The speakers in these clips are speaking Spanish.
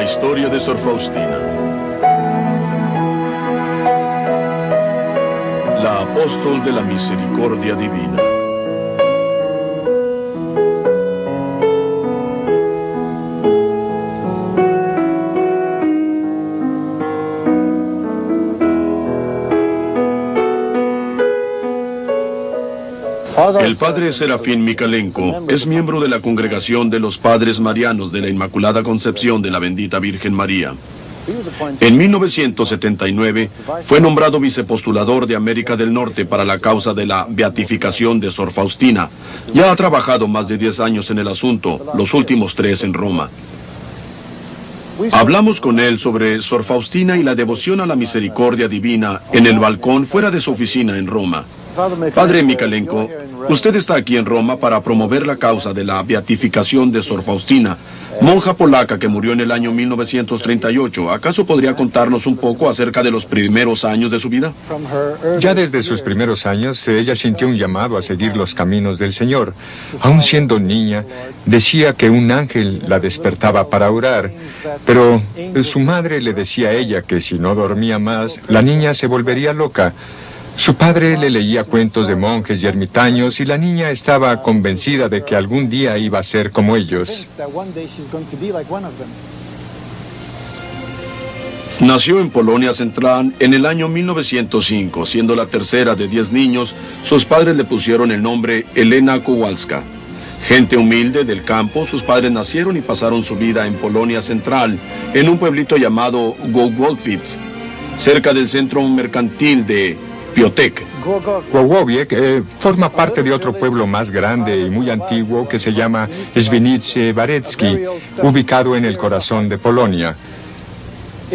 La historia de Sor Faustina. La apóstol de la misericordia divina. El padre Serafín Micalenko es miembro de la congregación de los Padres Marianos de la Inmaculada Concepción de la Bendita Virgen María. En 1979 fue nombrado vicepostulador de América del Norte para la causa de la beatificación de Sor Faustina. Ya ha trabajado más de 10 años en el asunto, los últimos 3 en Roma. Hablamos con él sobre Sor Faustina y la devoción a la misericordia divina en el balcón fuera de su oficina en Roma. Padre Micalenko, usted está aquí en Roma para promover la causa de la beatificación de Sor Faustina, monja polaca que murió en el año 1938. ¿Acaso podría contarnos un poco acerca de los primeros años de su vida? Ya desde sus primeros años, ella sintió un llamado a seguir los caminos del Señor. Aún siendo niña, decía que un ángel la despertaba para orar, pero su madre le decía a ella que si no dormía más, la niña se volvería loca. Su padre le leía cuentos de monjes y ermitaños y la niña estaba convencida de que algún día iba a ser como ellos. Nació en Polonia Central en el año 1905, siendo la tercera de 10 niños. Sus padres le pusieron el nombre Elena Kowalska. Gente humilde del campo, sus padres nacieron y pasaron su vida en Polonia Central, en un pueblito llamado Głogowiec, cerca del centro mercantil de Piotek. Głogowiec forma parte de otro pueblo más grande y muy antiguo que se llama Świnice Warecki, ubicado en el corazón de Polonia.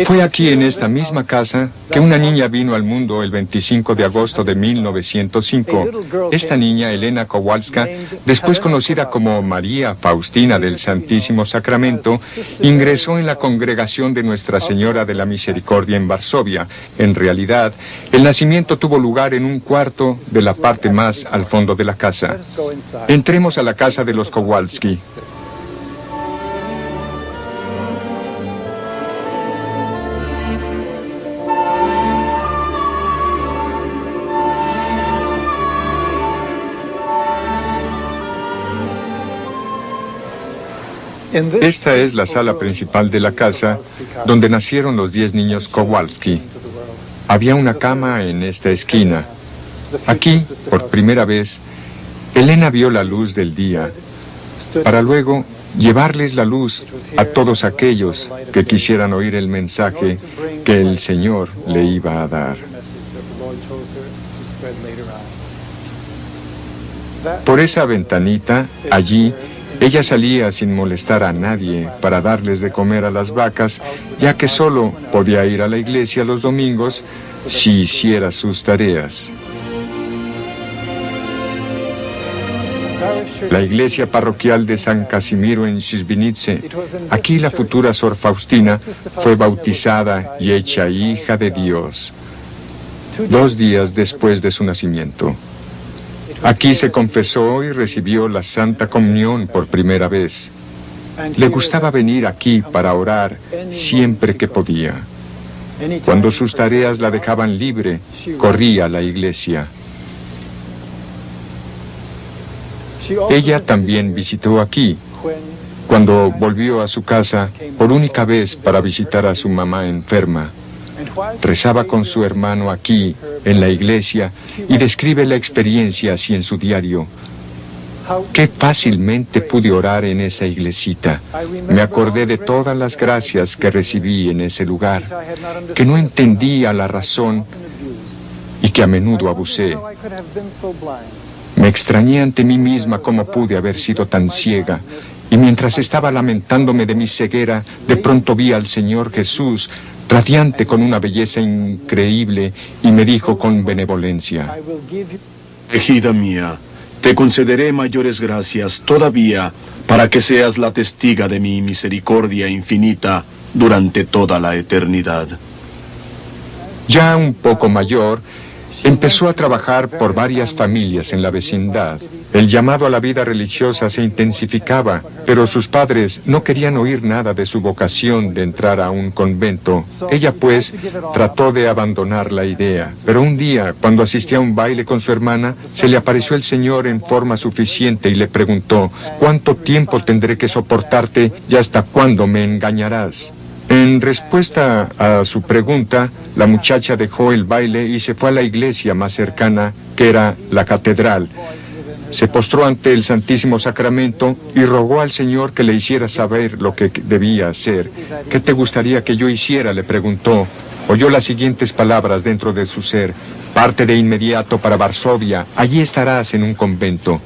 Fue aquí en esta misma casa que una niña vino al mundo el 25 de agosto de 1905. Esta niña, Elena Kowalska, después conocida como María Faustina del Santísimo Sacramento, ingresó en la congregación de Nuestra Señora de la Misericordia en Varsovia. En realidad, el nacimiento tuvo lugar en un cuarto de la parte más al fondo de la casa. Entremos a la casa de los Kowalski. Esta es la sala principal de la casa, donde nacieron los 10 niños Kowalski. Había una cama en esta esquina. Aquí, por primera vez, Elena vio la luz del día, para luego llevarles la luz a todos aquellos que quisieran oír el mensaje que el Señor le iba a dar. Por esa ventanita, allí, ella salía sin molestar a nadie para darles de comer a las vacas, ya que solo podía ir a la iglesia los domingos si hiciera sus tareas. La iglesia parroquial de San Casimiro en Świnice. Aquí la futura Sor Faustina fue bautizada y hecha hija de Dios 2 días después de su nacimiento. Aquí se confesó y recibió la Santa Comunión por primera vez. Le gustaba venir aquí para orar siempre que podía. Cuando sus tareas la dejaban libre, corría a la iglesia. Ella también visitó aquí, cuando volvió a su casa por única vez para visitar a su mamá enferma. Rezaba con su hermano aquí, en la iglesia, y describe la experiencia así en su diario. Qué fácilmente pude orar en esa iglesita. Me acordé de todas las gracias que recibí en ese lugar, que no entendía la razón y que a menudo abusé. Me extrañé ante mí misma cómo pude haber sido tan ciega, y mientras estaba lamentándome de mi ceguera, de pronto vi al Señor Jesús, radiante con una belleza increíble, y me dijo con benevolencia: Ejida mía, te concederé mayores gracias todavía para que seas la testiga de mi misericordia infinita durante toda la eternidad. Ya un poco mayor, Empezó a trabajar por varias familias en la vecindad. El llamado a la vida religiosa se intensificaba, pero sus padres no querían oír nada de su vocación de entrar a un convento. Ella, pues, trató de abandonar la idea. Pero un día, cuando asistía a un baile con su hermana, se le apareció el Señor en forma suficiente y le preguntó: ¿cuánto tiempo tendré que soportarte y hasta cuándo me engañarás? En respuesta a su pregunta, la muchacha dejó el baile y se fue a la iglesia más cercana, que era la catedral. Se postró ante el Santísimo Sacramento y rogó al Señor que le hiciera saber lo que debía hacer. ¿Qué te gustaría que yo hiciera?, le preguntó. Oyó las siguientes palabras dentro de su ser: parte de inmediato para Varsovia, allí estarás en un convento.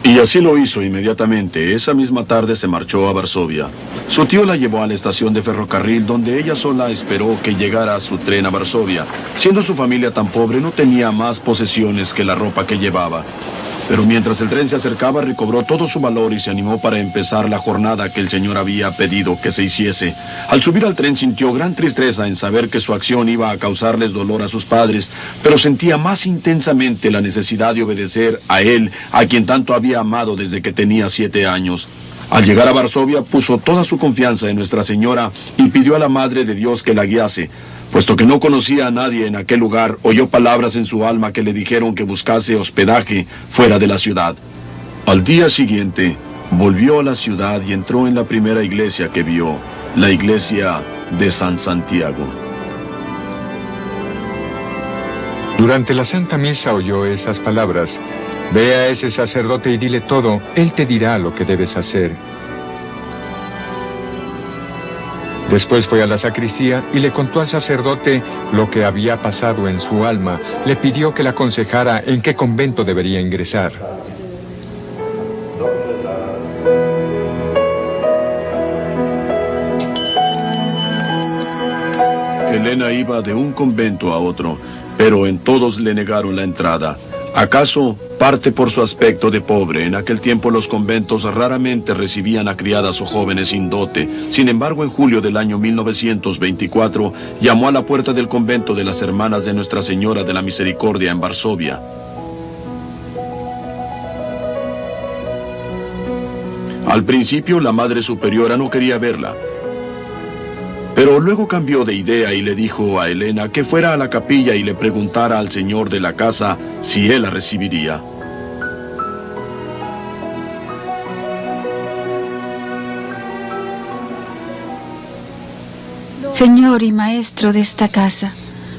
Y así lo hizo inmediatamente. Esa misma tarde se marchó a Varsovia. Su tío la llevó a la estación de ferrocarril, donde ella sola esperó que llegara su tren a Varsovia. Siendo su familia tan pobre, no tenía más posesiones que la ropa que llevaba. Pero mientras el tren se acercaba, recobró todo su valor y se animó para empezar la jornada que el Señor había pedido que se hiciese. Al subir al tren sintió gran tristeza en saber que su acción iba a causarles dolor a sus padres, pero sentía más intensamente la necesidad de obedecer a él, a quien tanto había amado desde que tenía 7 años. Al llegar a Varsovia, puso toda su confianza en Nuestra Señora y pidió a la Madre de Dios que la guiase. Puesto que no conocía a nadie en aquel lugar, oyó palabras en su alma que le dijeron que buscase hospedaje fuera de la ciudad. Al día siguiente, volvió a la ciudad y entró en la primera iglesia que vio, la iglesia de San Santiago. Durante la Santa Misa oyó esas palabras: ve a ese sacerdote y dile todo, él te dirá lo que debes hacer. Después fue a la sacristía y le contó al sacerdote lo que había pasado en su alma. Le pidió que le aconsejara en qué convento debería ingresar. Elena iba de un convento a otro, pero en todos le negaron la entrada. ¿Acaso parte por su aspecto de pobre? En aquel tiempo los conventos raramente recibían a criadas o jóvenes sin dote. Sin embargo, en julio del año 1924, llamó a la puerta del convento de las Hermanas de Nuestra Señora de la Misericordia en Varsovia. Al principio, la Madre Superiora no quería verla. Pero luego cambió de idea y le dijo a Elena que fuera a la capilla y le preguntara al señor de la casa si él la recibiría. Señor y maestro de esta casa,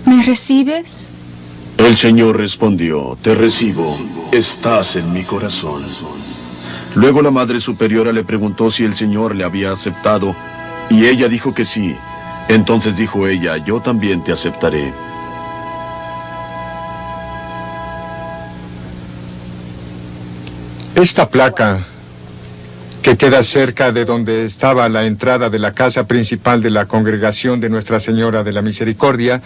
¿me recibes? El señor respondió: te recibo, estás en mi corazón. Luego la Madre Superiora le preguntó si el señor le había aceptado y ella dijo que sí. Entonces dijo ella: yo también te aceptaré. Esta placa, que queda cerca de donde estaba la entrada de la casa principal de la congregación de Nuestra Señora de la Misericordia,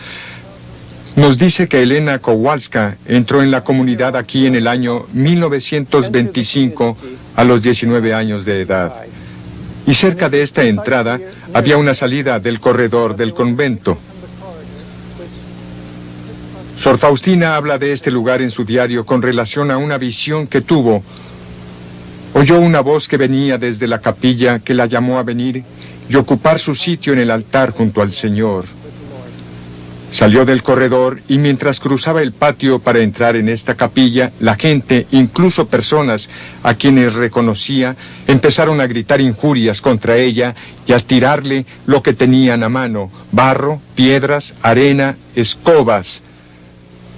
nos dice que Elena Kowalska entró en la comunidad aquí en el año 1925 a los 19 años de edad. Y cerca de esta entrada había una salida del corredor del convento. Sor Faustina habla de este lugar en su diario con relación a una visión que tuvo. Oyó una voz que venía desde la capilla que la llamó a venir y ocupar su sitio en el altar junto al Señor. Salió del corredor y mientras cruzaba el patio para entrar en esta capilla, la gente, incluso personas a quienes reconocía, empezaron a gritar injurias contra ella y a tirarle lo que tenían a mano: barro, piedras, arena, escobas,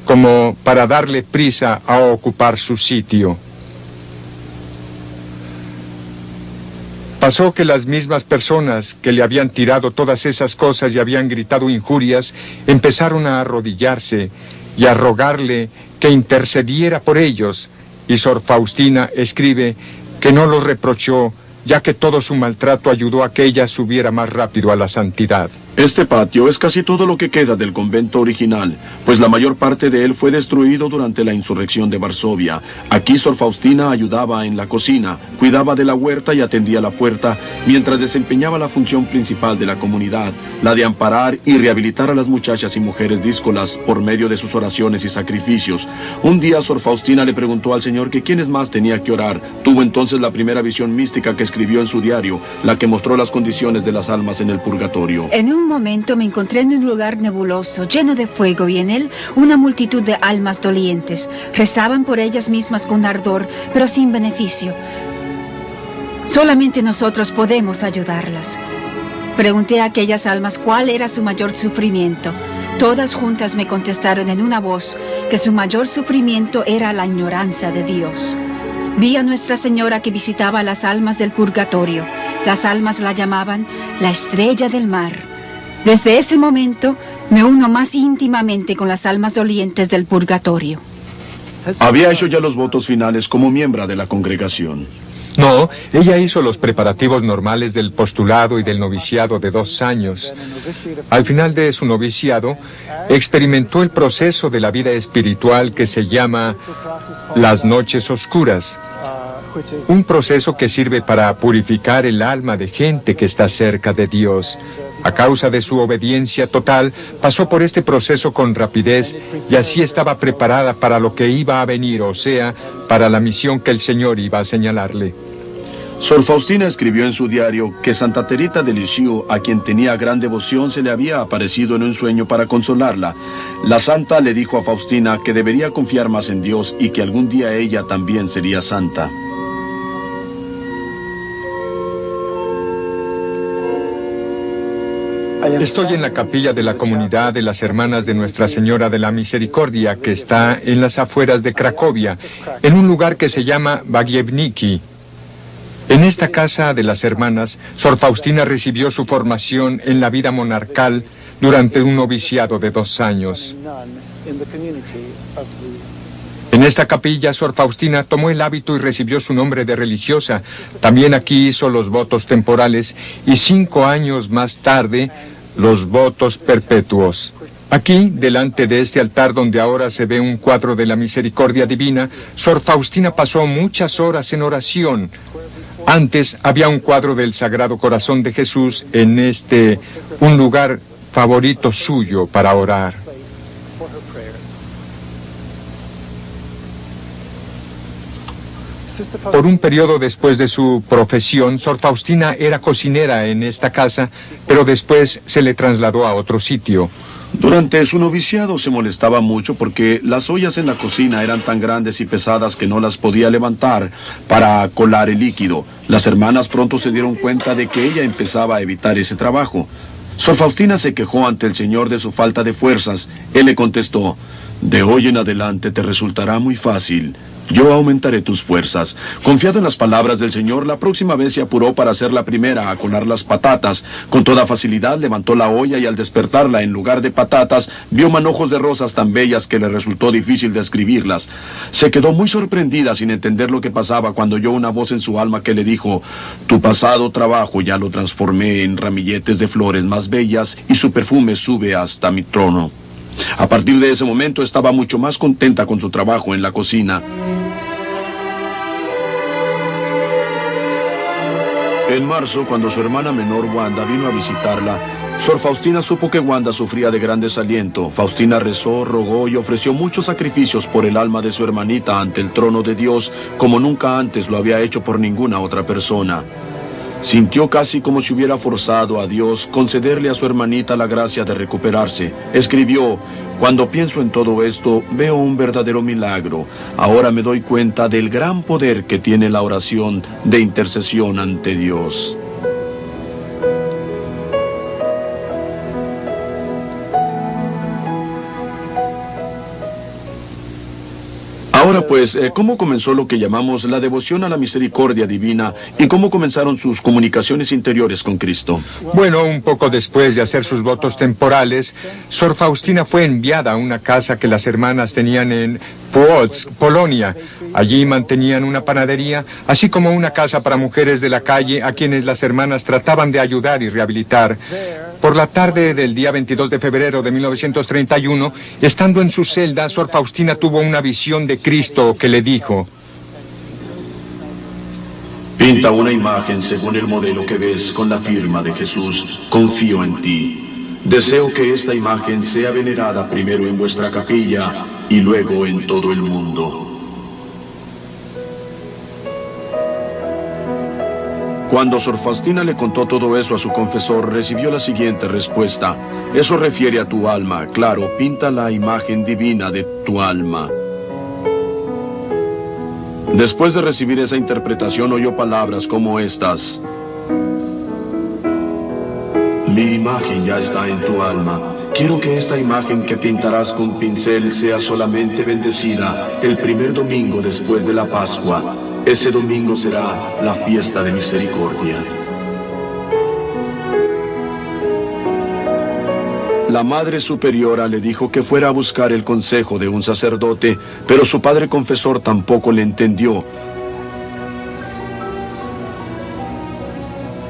como para darle prisa a ocupar su sitio. Pasó que las mismas personas que le habían tirado todas esas cosas y habían gritado injurias, empezaron a arrodillarse y a rogarle que intercediera por ellos. Y Sor Faustina escribe que no los reprochó, ya que todo su maltrato ayudó a que ella subiera más rápido a la santidad. Este patio es casi todo lo que queda del convento original, pues la mayor parte de él fue destruido durante la insurrección de Varsovia. Aquí Sor Faustina ayudaba en la cocina, cuidaba de la huerta y atendía la puerta, mientras desempeñaba la función principal de la comunidad, la de amparar y rehabilitar a las muchachas y mujeres díscolas por medio de sus oraciones y sacrificios. Un día Sor Faustina le preguntó al Señor que quiénes más tenía que orar. Tuvo entonces la primera visión mística que escribió en su diario, la que mostró las condiciones de las almas en el purgatorio. En un momento me encontré en un lugar nebuloso, lleno de fuego, y en él una multitud de almas dolientes. Rezaban por ellas mismas con ardor, pero sin beneficio. Solamente nosotros podemos ayudarlas. Pregunté a aquellas almas cuál era su mayor sufrimiento. Todas juntas me contestaron en una voz que su mayor sufrimiento era la ignorancia de Dios. Vi a Nuestra Señora que visitaba a las almas del purgatorio. Las almas la llamaban la estrella del mar. Desde ese momento me uno más íntimamente con las almas dolientes del purgatorio. Había hecho ya los votos finales como miembro de la congregación. No, ella hizo los preparativos normales del postulado y del noviciado de 2 años. Al final de su noviciado, experimentó el proceso de la vida espiritual que se llama las noches oscuras. Un proceso que sirve para purificar el alma de gente que está cerca de Dios. A causa de su obediencia total, pasó por este proceso con rapidez y así estaba preparada para lo que iba a venir, o sea, para la misión que el Señor iba a señalarle. Sor Faustina escribió en su diario que Santa Teresa de Lisieux, a quien tenía gran devoción, se le había aparecido en un sueño para consolarla. La santa le dijo a Faustina que debería confiar más en Dios y que algún día ella también sería santa. Estoy en la capilla de la comunidad de las Hermanas de Nuestra Señora de la Misericordia, que está en las afueras de Cracovia, en un lugar que se llama Bagievniki. En esta casa de las hermanas, Sor Faustina recibió su formación en la vida monarcal durante un noviciado de 2 años. En esta capilla, Sor Faustina tomó el hábito y recibió su nombre de religiosa. También aquí hizo los votos temporales y 5 años más tarde, los votos perpetuos. Aquí, delante de este altar donde ahora se ve un cuadro de la Misericordia Divina, Sor Faustina pasó muchas horas en oración. Antes había un cuadro del Sagrado Corazón de Jesús en un lugar favorito suyo para orar. Por un periodo después de su profesión, Sor Faustina era cocinera en esta casa, pero después se le trasladó a otro sitio. Durante su noviciado se molestaba mucho porque las ollas en la cocina eran tan grandes y pesadas que no las podía levantar para colar el líquido. Las hermanas pronto se dieron cuenta de que ella empezaba a evitar ese trabajo. Sor Faustina se quejó ante el Señor de su falta de fuerzas. Él le contestó: de hoy en adelante te resultará muy fácil. Yo aumentaré tus fuerzas. Confiado en las palabras del Señor, la próxima vez se apuró para ser la primera a colar las patatas. Con toda facilidad levantó la olla y al despertarla, en lugar de patatas, vio manojos de rosas tan bellas que le resultó difícil describirlas. Se quedó muy sorprendida sin entender lo que pasaba cuando oyó una voz en su alma que le dijo: tu pasado trabajo ya lo transformé en ramilletes de flores más bellas y su perfume sube hasta mi trono. A partir de ese momento estaba mucho más contenta con su trabajo en la cocina. En marzo, cuando su hermana menor Wanda vino a visitarla, Sor Faustina supo que Wanda sufría de gran desaliento. Faustina rezó, rogó y ofreció muchos sacrificios por el alma de su hermanita ante el trono de Dios, como nunca antes lo había hecho por ninguna otra persona. Sintió casi como si hubiera forzado a Dios concederle a su hermanita la gracia de recuperarse. Escribió: cuando pienso en todo esto, veo un verdadero milagro. Ahora me doy cuenta del gran poder que tiene la oración de intercesión ante Dios. Ahora pues, ¿cómo comenzó lo que llamamos la devoción a la misericordia divina y cómo comenzaron sus comunicaciones interiores con Cristo? Bueno, un poco después de hacer sus votos temporales, Sor Faustina fue enviada a una casa que las hermanas tenían en Płock, Polonia. Allí mantenían una panadería, así como una casa para mujeres de la calle a quienes las hermanas trataban de ayudar y rehabilitar. Por la tarde del día 22 de febrero de 1931, estando en su celda, Sor Faustina tuvo una visión de Cristo que le dijo: Pinta una imagen según el modelo que ves con la firma de Jesús. Confío en ti. Deseo que esta imagen sea venerada primero en vuestra capilla y luego en todo el mundo. Cuando Sor Faustina le contó todo eso a su confesor, recibió la siguiente respuesta. Eso refiere a tu alma. Claro, pinta la imagen divina de tu alma. Después de recibir esa interpretación, oyó palabras como estas. Mi imagen ya está en tu alma. Quiero que esta imagen que pintarás con pincel sea solamente bendecida el primer domingo después de la Pascua. Ese domingo será la fiesta de misericordia. La Madre Superiora le dijo que fuera a buscar el consejo de un sacerdote, pero su padre confesor tampoco le entendió.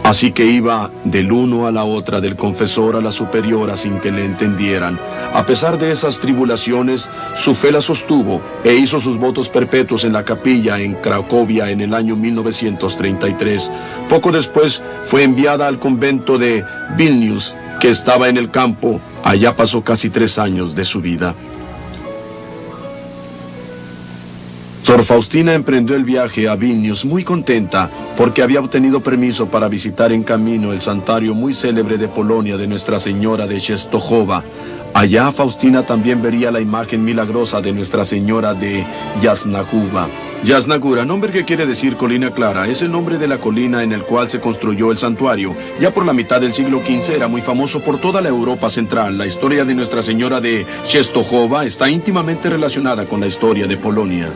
Así que iba del uno a la otra, del confesor a la superiora, sin que le entendieran. A pesar de esas tribulaciones, su fe la sostuvo e hizo sus votos perpetuos en la capilla en Cracovia en el año 1933. Poco después fue enviada al convento de Vilnius, que estaba en el campo. Allá pasó casi 3 años de su vida. Sor Faustina emprendió el viaje a Vilnius muy contenta porque había obtenido permiso para visitar en camino el santuario muy célebre de Polonia de Nuestra Señora de Częstochowa. Allá Faustina también vería la imagen milagrosa de Nuestra Señora de Jasnagóra. Jasnagóra, nombre que quiere decir colina clara, es el nombre de la colina en el cual se construyó el santuario. Ya por la mitad del siglo XV era muy famoso por toda la Europa central. La historia de Nuestra Señora de Częstochowa está íntimamente relacionada con la historia de Polonia.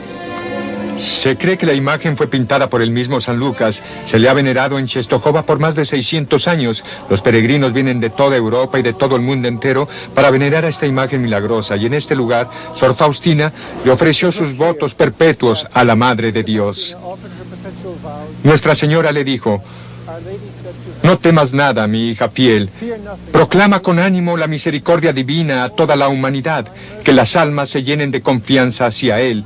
Se cree que la imagen fue pintada por el mismo San Lucas. Se le ha venerado en Częstochowa por más de 600 años. Los peregrinos vienen de toda Europa y de todo el mundo entero para venerar a esta imagen milagrosa. Y en este lugar, Sor Faustina le ofreció sus votos perpetuos a la Madre de Dios. Nuestra Señora le dijo: no temas nada, mi hija fiel. Proclama con ánimo la misericordia divina a toda la humanidad, que las almas se llenen de confianza hacia Él.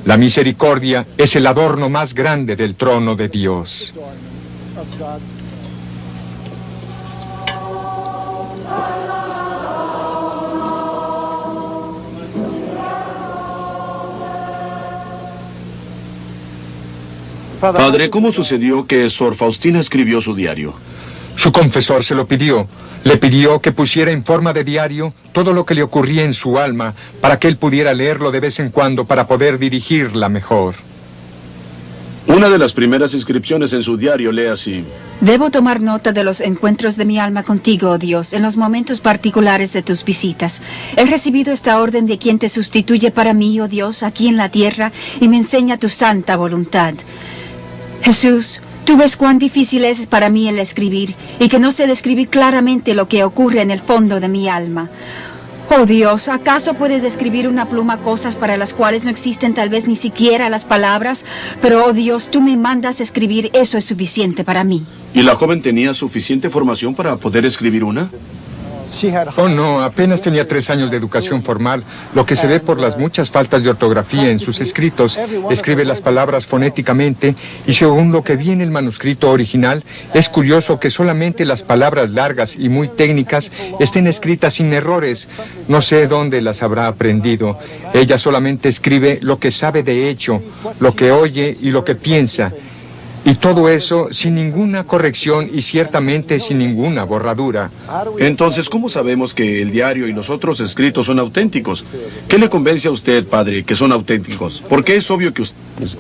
La misericordia es el adorno más grande del trono de Dios. Padre, ¿cómo sucedió que Sor Faustina escribió su diario? Su confesor se lo pidió. Le pidió que pusiera en forma de diario todo lo que le ocurría en su alma para que él pudiera leerlo de vez en cuando para poder dirigirla mejor. Una de las primeras inscripciones en su diario lee así: Debo tomar nota de los encuentros de mi alma contigo, oh Dios, en los momentos particulares de tus visitas. He recibido esta orden de quien te sustituye para mí, oh Dios, aquí en la tierra, y me enseña tu santa voluntad. Jesús, tú ves cuán difícil es para mí el escribir, y que no sé describir claramente lo que ocurre en el fondo de mi alma. Oh Dios, ¿acaso puede describir una pluma cosas para las cuales no existen tal vez ni siquiera las palabras? Pero, oh Dios, tú me mandas escribir, eso es suficiente para mí. ¿Y la joven tenía suficiente formación para poder escribir una? Oh no, apenas tenía 3 años de educación formal, lo que se ve por las muchas faltas de ortografía en sus escritos. Escribe las palabras fonéticamente y según lo que vi en el manuscrito original, es curioso que solamente las palabras largas y muy técnicas estén escritas sin errores. No sé dónde las habrá aprendido. Ella solamente escribe lo que sabe de hecho, lo que oye y lo que piensa. Y todo eso sin ninguna corrección y ciertamente sin ninguna borradura. Entonces, ¿cómo sabemos que el diario y los otros escritos son auténticos? ¿Qué le convence a usted, padre, que son auténticos? Porque es obvio que usted...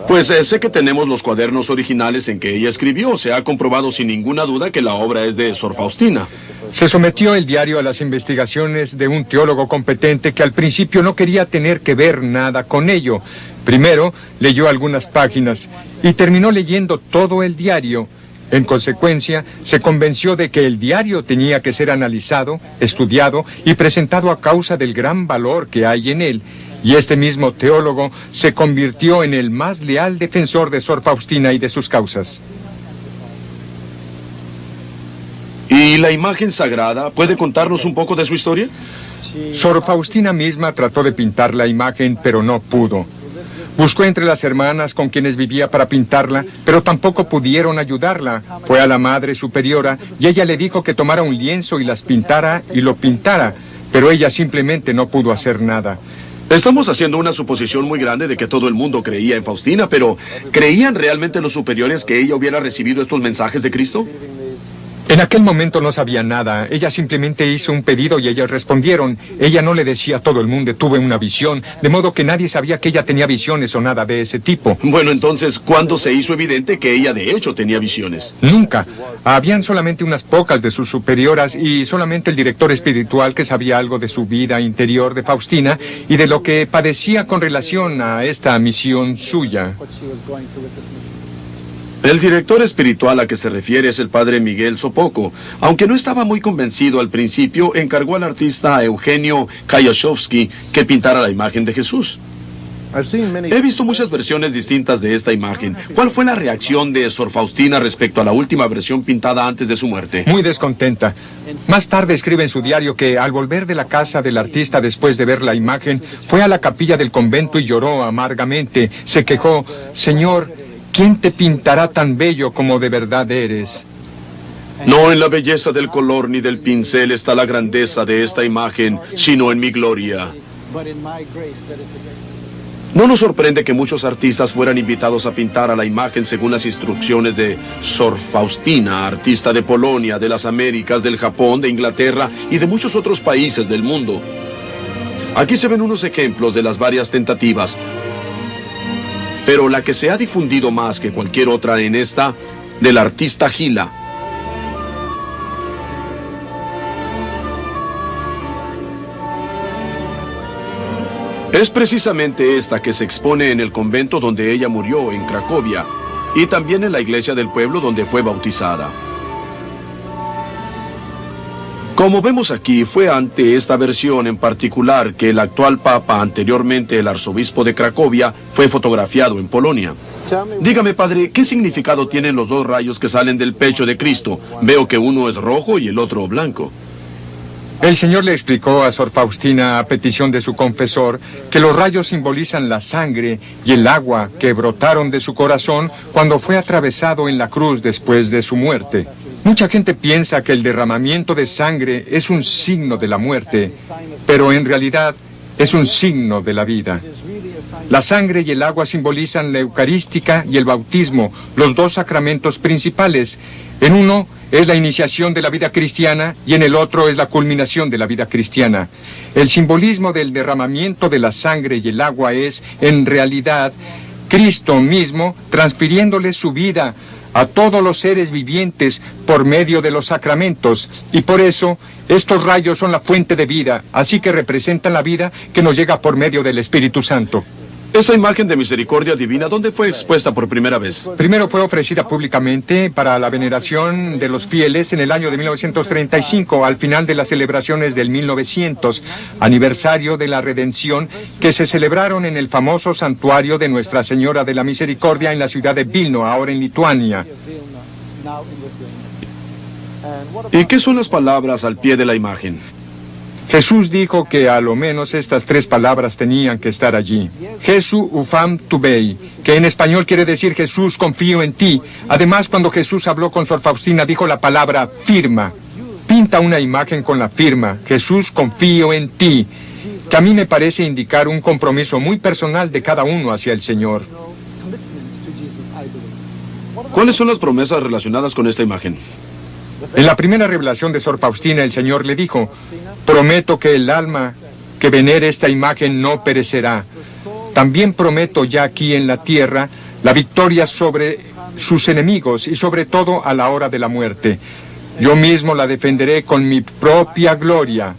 Pues sé que tenemos los cuadernos originales en que ella escribió. Se ha comprobado sin ninguna duda que la obra es de Sor Faustina. Se sometió el diario a las investigaciones de un teólogo competente que al principio no quería tener que ver nada con ello. Primero leyó algunas páginas y terminó leyendo todo el diario. En consecuencia, se convenció de que el diario tenía que ser analizado, estudiado y presentado a causa del gran valor que hay en él. Y este mismo teólogo se convirtió en el más leal defensor de Sor Faustina y de sus causas. ¿Y la imagen sagrada puede contarnos un poco de su historia? Sor Faustina misma trató de pintar la imagen, pero no pudo. Buscó entre las hermanas con quienes vivía para pintarla, pero tampoco pudieron ayudarla. Fue a la Madre Superiora y ella le dijo que tomara un lienzo y las pintara y lo pintara, pero ella simplemente no pudo hacer nada. Estamos haciendo una suposición muy grande de que todo el mundo creía en Faustina, pero ¿creían realmente los superiores que ella hubiera recibido estos mensajes de Cristo? En aquel momento no sabía nada. Ella simplemente hizo un pedido y ellos respondieron. Ella no le decía a todo el mundo, tuve una visión, de modo que nadie sabía que ella tenía visiones o nada de ese tipo. Bueno, entonces, ¿cuándo se hizo evidente que ella de hecho tenía visiones? Nunca. Habían solamente unas pocas de sus superioras y solamente el director espiritual que sabía algo de su vida interior de Faustina y de lo que padecía con relación a esta misión suya. El director espiritual a que se refiere es el padre Miguel Sopoco. Aunque no estaba muy convencido al principio, encargó al artista Eugenio Kayashowski que pintara la imagen de Jesús. He visto muchas versiones distintas de esta imagen. ¿Cuál fue la reacción de Sor Faustina respecto a la última versión pintada antes de su muerte? Muy descontenta. Más tarde escribe en su diario que al volver de la casa del artista después de ver la imagen, fue a la capilla del convento y lloró amargamente. Se quejó, Señor, ¿quién te pintará tan bello como de verdad eres? No en la belleza del color ni del pincel está la grandeza de esta imagen, sino en mi gloria. No nos sorprende que muchos artistas fueran invitados a pintar a la imagen según las instrucciones de Sor Faustina, artista de Polonia, de las Américas, del Japón, de Inglaterra y de muchos otros países del mundo. Aquí se ven unos ejemplos de las varias tentativas. Pero la que se ha difundido más que cualquier otra en esta, del artista Gila. Es precisamente esta que se expone en el convento donde ella murió, en Cracovia, y también en la iglesia del pueblo donde fue bautizada. Como vemos aquí, fue ante esta versión en particular que el actual papa, anteriormente el arzobispo de Cracovia, fue fotografiado en Polonia. Dígame, padre, ¿qué significado tienen los dos rayos que salen del pecho de Cristo? Veo que uno es rojo y el otro blanco. El Señor le explicó a Sor Faustina, a petición de su confesor, que los rayos simbolizan la sangre y el agua que brotaron de su corazón cuando fue atravesado en la cruz después de su muerte. Mucha gente piensa que el derramamiento de sangre es un signo de la muerte, pero en realidad es un signo de la vida. La sangre y el agua simbolizan la Eucarística y el bautismo, los dos sacramentos principales. En uno es la iniciación de la vida cristiana y en el otro es la culminación de la vida cristiana. El simbolismo del derramamiento de la sangre y el agua es, en realidad, Cristo mismo transfiriéndole su vida a todos los seres vivientes por medio de los sacramentos, y por eso estos rayos son la fuente de vida, así que representan la vida que nos llega por medio del Espíritu Santo. Esta imagen de misericordia divina, ¿dónde fue expuesta por primera vez? Primero fue ofrecida públicamente para la veneración de los fieles en el año de 1935, al final de las celebraciones del 1900, aniversario de la redención, que se celebraron en el famoso santuario de Nuestra Señora de la Misericordia en la ciudad de Vilno, ahora en Lituania. ¿Y qué son las palabras al pie de la imagen? Jesús dijo que a lo menos estas tres palabras tenían que estar allí. Jesús ufam tubei, que en español quiere decir Jesús, confío en ti. Además, cuando Jesús habló con Sor Faustina, dijo la palabra firma. Pinta una imagen con la firma, Jesús, confío en ti, que a mí me parece indicar un compromiso muy personal de cada uno hacia el Señor. ¿Cuáles son las promesas relacionadas con esta imagen? En la primera revelación de Sor Faustina, el Señor le dijo, prometo que el alma que venere esta imagen no perecerá. También prometo ya aquí en la tierra la victoria sobre sus enemigos y sobre todo a la hora de la muerte. Yo mismo la defenderé con mi propia gloria.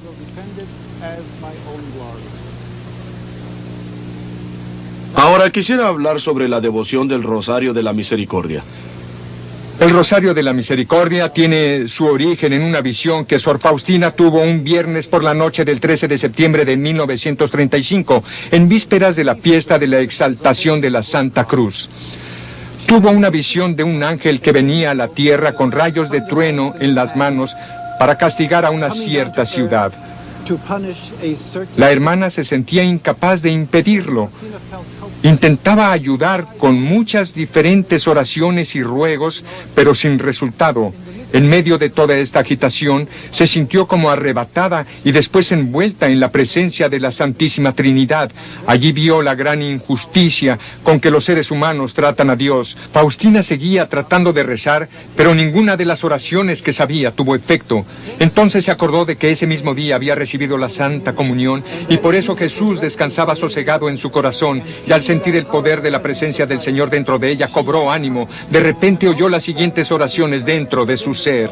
Ahora quisiera hablar sobre la devoción del Rosario de la Misericordia. El Rosario de la Misericordia tiene su origen en una visión que Sor Faustina tuvo un viernes por la noche del 13 de septiembre de 1935, en vísperas de la fiesta de la exaltación de la Santa Cruz. Tuvo una visión de un ángel que venía a la tierra con rayos de trueno en las manos para castigar a una cierta ciudad. La hermana se sentía incapaz de impedirlo. Intentaba ayudar con muchas diferentes oraciones y ruegos, pero sin resultado. En medio de toda esta agitación, se sintió como arrebatada y después envuelta en la presencia de la Santísima Trinidad. Allí vio la gran injusticia con que los seres humanos tratan a Dios. Faustina seguía tratando de rezar, pero ninguna de las oraciones que sabía tuvo efecto. Entonces se acordó de que ese mismo día había recibido la Santa Comunión y por eso Jesús descansaba sosegado en su corazón, y al sentir el poder de la presencia del Señor dentro de ella, cobró ánimo. De repente oyó las siguientes oraciones dentro de su ser.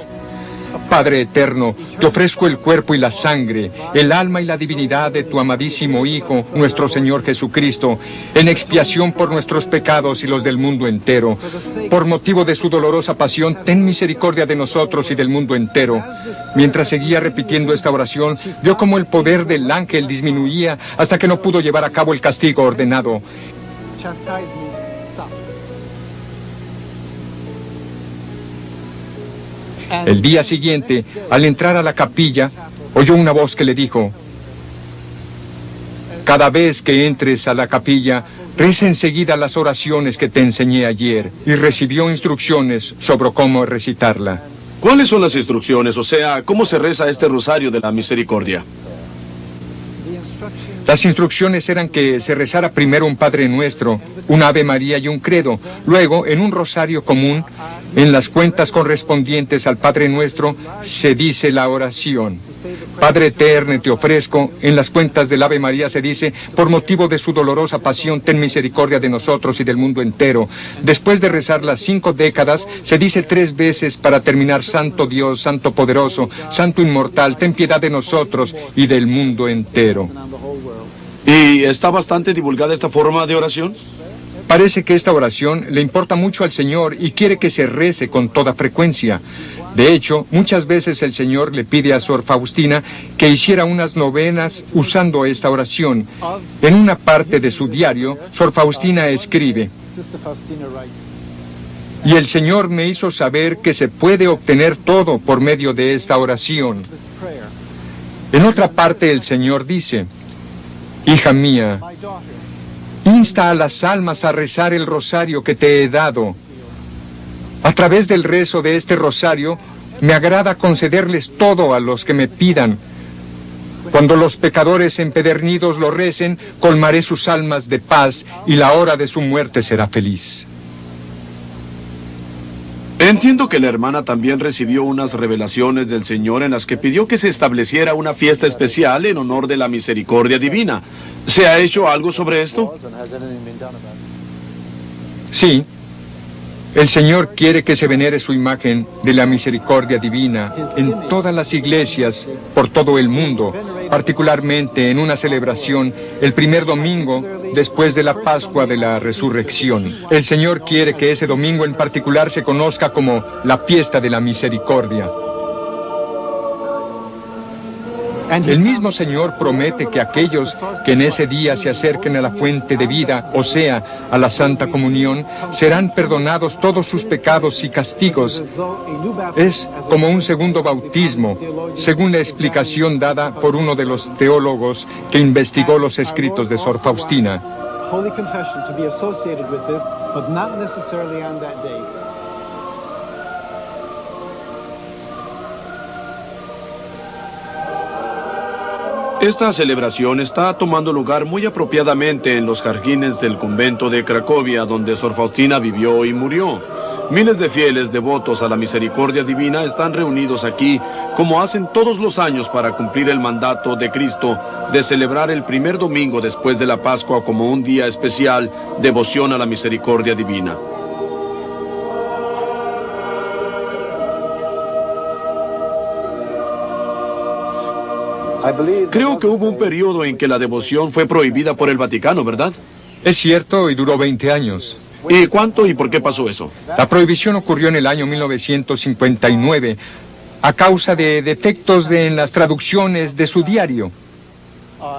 Padre eterno, te ofrezco el cuerpo y la sangre, el alma y la divinidad de tu amadísimo Hijo, nuestro Señor Jesucristo, en expiación por nuestros pecados y los del mundo entero. Por motivo de su dolorosa pasión, ten misericordia de nosotros y del mundo entero. Mientras seguía repitiendo esta oración, vio cómo el poder del ángel disminuía hasta que no pudo llevar a cabo el castigo ordenado. El día siguiente, al entrar a la capilla, oyó una voz que le dijo: cada vez que entres a la capilla, reza enseguida las oraciones que te enseñé ayer, y recibió instrucciones sobre cómo recitarla. ¿Cuáles son las instrucciones? O sea, ¿cómo se reza este rosario de la misericordia? Las instrucciones eran que se rezara primero un Padre Nuestro, un Ave María y un Credo. Luego, en un rosario común, en las cuentas correspondientes al Padre Nuestro, se dice la oración: Padre eterno, te ofrezco. En las cuentas del Ave María se dice: por motivo de su dolorosa pasión, ten misericordia de nosotros y del mundo entero. Después de rezar las 5 décadas, se dice 3 veces para terminar: Santo Dios, Santo Poderoso, Santo Inmortal, ten piedad de nosotros y del mundo entero. ¿Y está bastante divulgada esta forma de oración? Parece que esta oración le importa mucho al Señor y quiere que se rece con toda frecuencia. De hecho, muchas veces el Señor le pide a Sor Faustina que hiciera unas novenas usando esta oración. En una parte de su diario, Sor Faustina escribe: y el Señor me hizo saber que se puede obtener todo por medio de esta oración. En otra parte el Señor dice: hija mía, insta a las almas a rezar el rosario que te he dado. A través del rezo de este rosario, me agrada concederles todo a los que me pidan. Cuando los pecadores empedernidos lo recen, colmaré sus almas de paz y la hora de su muerte será feliz. Entiendo que la hermana también recibió unas revelaciones del Señor en las que pidió que se estableciera una fiesta especial en honor de la misericordia divina. ¿Se ha hecho algo sobre esto? Sí. El Señor quiere que se venere su imagen de la misericordia divina en todas las iglesias por todo el mundo, particularmente en una celebración el primer domingo después de la Pascua de la Resurrección. El Señor quiere que ese domingo en particular se conozca como la fiesta de la misericordia. El mismo Señor promete que aquellos que en ese día se acerquen a la fuente de vida, o sea, a la Santa Comunión, serán perdonados todos sus pecados y castigos. Es como un segundo bautismo, según la explicación dada por uno de los teólogos que investigó los escritos de Sor Faustina. Esta celebración está tomando lugar muy apropiadamente en los jardines del convento de Cracovia, donde Sor Faustina vivió y murió. Miles de fieles devotos a la misericordia divina están reunidos aquí, como hacen todos los años, para cumplir el mandato de Cristo de celebrar el primer domingo después de la Pascua como un día especial, devoción a la misericordia divina. Creo que hubo un periodo en que la devoción fue prohibida por el Vaticano, ¿verdad? Es cierto, y duró 20 años. ¿Y cuánto y por qué pasó eso? La prohibición ocurrió en el año 1959 a causa de defectos en las traducciones de su diario.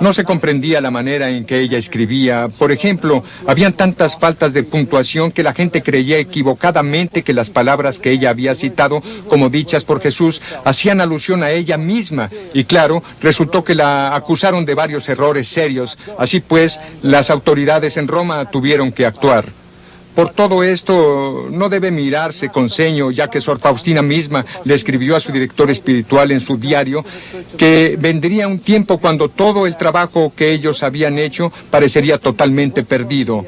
No se comprendía la manera en que ella escribía. Por ejemplo, habían tantas faltas de puntuación que la gente creía equivocadamente que las palabras que ella había citado como dichas por Jesús hacían alusión a ella misma. Y claro, resultó que la acusaron de varios errores serios. Así pues, las autoridades en Roma tuvieron que actuar. Por todo esto, no debe mirarse con ceño, ya que Sor Faustina misma le escribió a su director espiritual en su diario que vendría un tiempo cuando todo el trabajo que ellos habían hecho parecería totalmente perdido.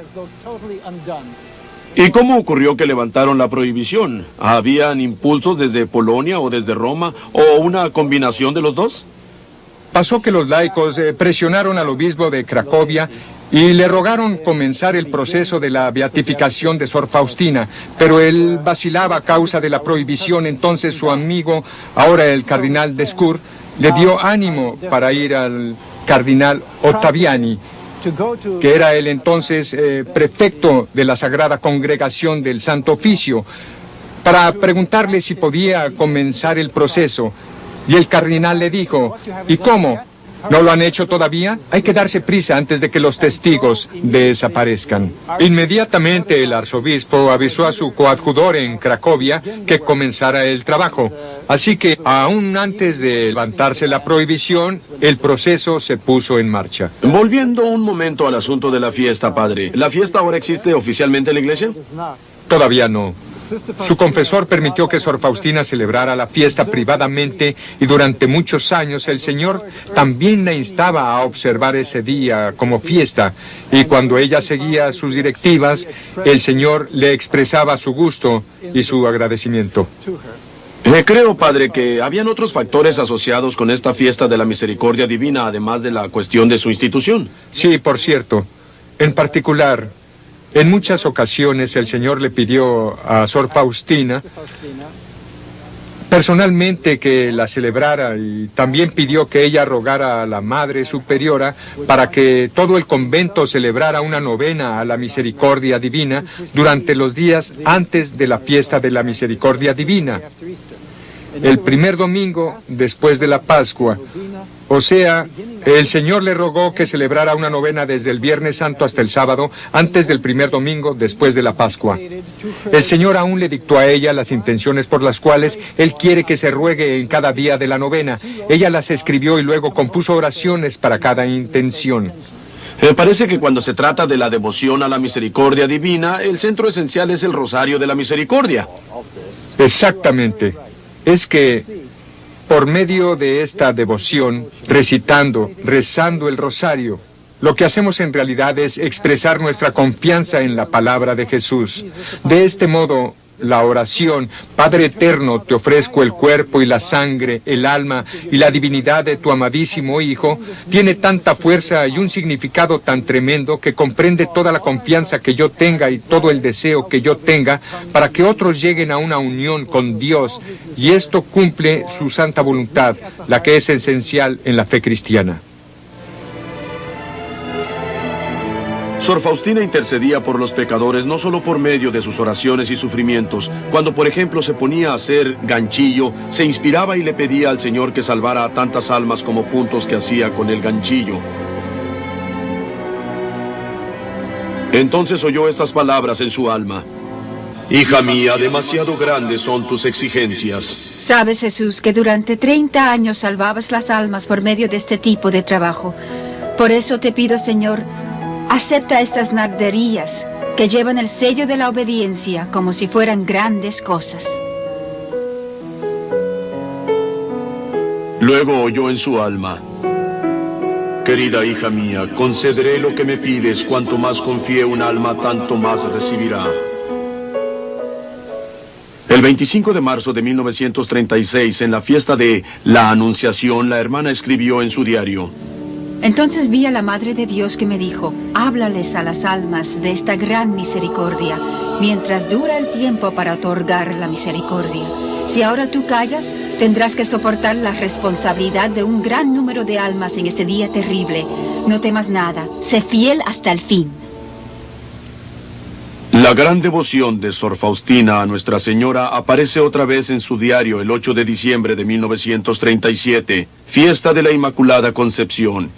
¿Y cómo ocurrió que levantaron la prohibición? ¿Habían impulsos desde Polonia o desde Roma, o una combinación de los dos? Pasó que los laicos presionaron al obispo de Cracovia y le rogaron comenzar el proceso de la beatificación de Sor Faustina, pero él vacilaba a causa de la prohibición. Entonces su amigo, ahora el cardenal Descours, le dio ánimo para ir al cardenal Ottaviani, que era el entonces prefecto de la Sagrada Congregación del Santo Oficio, para preguntarle si podía comenzar el proceso. Y el cardenal le dijo: ¿y cómo? ¿No lo han hecho todavía? Hay que darse prisa antes de que los testigos desaparezcan. Inmediatamente el arzobispo avisó a su coadjutor en Cracovia que comenzara el trabajo. Así que, aún antes de levantarse la prohibición, el proceso se puso en marcha. Volviendo un momento al asunto de la fiesta, padre. ¿La fiesta ahora existe oficialmente en la iglesia? Todavía no. Su confesor permitió que Sor Faustina celebrara la fiesta privadamente y durante muchos años el Señor también la instaba a observar ese día como fiesta, y cuando ella seguía sus directivas, el Señor le expresaba su gusto y su agradecimiento. Creo, padre, que habían otros factores asociados con esta fiesta de la misericordia divina, además de la cuestión de su institución. Sí, por cierto. En particular, en muchas ocasiones el Señor le pidió a Sor Faustina personalmente que la celebrara, y también pidió que ella rogara a la Madre Superiora para que todo el convento celebrara una novena a la misericordia divina durante los días antes de la fiesta de la misericordia divina, el primer domingo después de la Pascua. O sea, el Señor le rogó que celebrara una novena desde el Viernes Santo hasta el sábado, antes del primer domingo después de la Pascua. El Señor aún le dictó a ella las intenciones por las cuales Él quiere que se ruegue en cada día de la novena. Ella las escribió y luego compuso oraciones para cada intención. Me parece que cuando se trata de la devoción a la misericordia divina, el centro esencial es el Rosario de la Misericordia. Exactamente. Es que por medio de esta devoción, rezando el rosario, lo que hacemos en realidad es expresar nuestra confianza en la palabra de Jesús. De este modo, la oración: Padre eterno, te ofrezco el cuerpo y la sangre, el alma y la divinidad de tu amadísimo Hijo, tiene tanta fuerza y un significado tan tremendo que comprende toda la confianza que yo tenga y todo el deseo que yo tenga para que otros lleguen a una unión con Dios, y esto cumple su santa voluntad, la que es esencial en la fe cristiana. Sor Faustina intercedía por los pecadores no solo por medio de sus oraciones y sufrimientos. Cuando, por ejemplo, se ponía a hacer ganchillo, se inspiraba y le pedía al Señor que salvara a tantas almas como puntos que hacía con el ganchillo. Entonces oyó estas palabras en su alma: Hija mía, demasiado grandes son tus exigencias. Sabes, Jesús, que durante 30 años salvabas las almas por medio de este tipo de trabajo. Por eso te pido, Señor, acepta estas narderías que llevan el sello de la obediencia como si fueran grandes cosas. Luego oyó en su alma: Querida hija mía, concederé lo que me pides. Cuanto más confíe un alma, tanto más recibirá. El 25 de marzo de 1936, en la fiesta de la Anunciación, la hermana escribió en su diario: Entonces vi a la Madre de Dios que me dijo: háblales a las almas de esta gran misericordia, mientras dura el tiempo para otorgar la misericordia. Si ahora tú callas, tendrás que soportar la responsabilidad de un gran número de almas en ese día terrible. No temas nada, sé fiel hasta el fin. La gran devoción de Sor Faustina a Nuestra Señora aparece otra vez en su diario el 8 de diciembre de 1937, fiesta de la Inmaculada Concepción.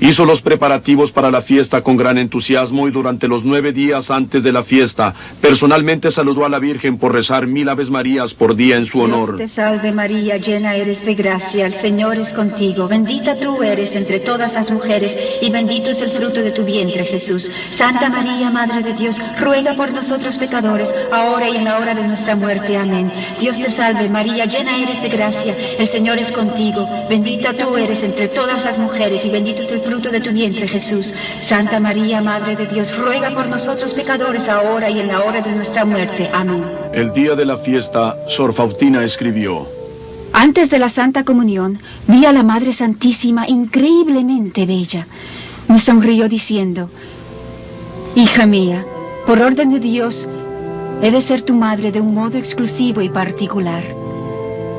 Hizo los preparativos para la fiesta con gran entusiasmo y durante los 9 días antes de la fiesta, personalmente saludó a la Virgen por rezar 1000 Aves Marías por día en su honor. Dios te salve María, llena eres de gracia, el Señor es contigo. Bendita tú eres entre todas las mujeres y bendito es el fruto de tu vientre, Jesús. Santa María, Madre de Dios, ruega por nosotros pecadores, ahora y en la hora de nuestra muerte. Amén. Dios te salve María, llena eres de gracia, el Señor es contigo. Bendita tú eres entre todas las mujeres y bendito es el fruto de tu vientre, Jesús. Santa María, Madre de Dios, ruega por nosotros pecadores, ahora y en la hora de nuestra muerte. Amén. El día de la fiesta, Sor Faustina escribió: Antes de la Santa Comunión, vi a la Madre Santísima increíblemente bella. Me sonrió diciendo: Hija mía, por orden de Dios, he de ser tu madre de un modo exclusivo y particular.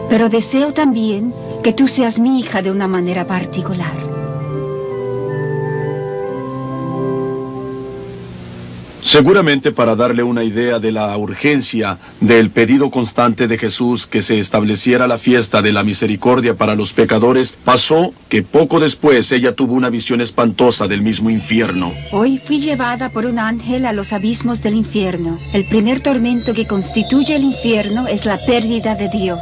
Pero deseo también que tú seas mi hija de una manera particular. Seguramente para darle una idea de la urgencia del pedido constante de Jesús que se estableciera la fiesta de la misericordia para los pecadores, pasó que poco después ella tuvo una visión espantosa del mismo infierno. Hoy fui llevada por un ángel a los abismos del infierno. El primer tormento que constituye el infierno es la pérdida de Dios.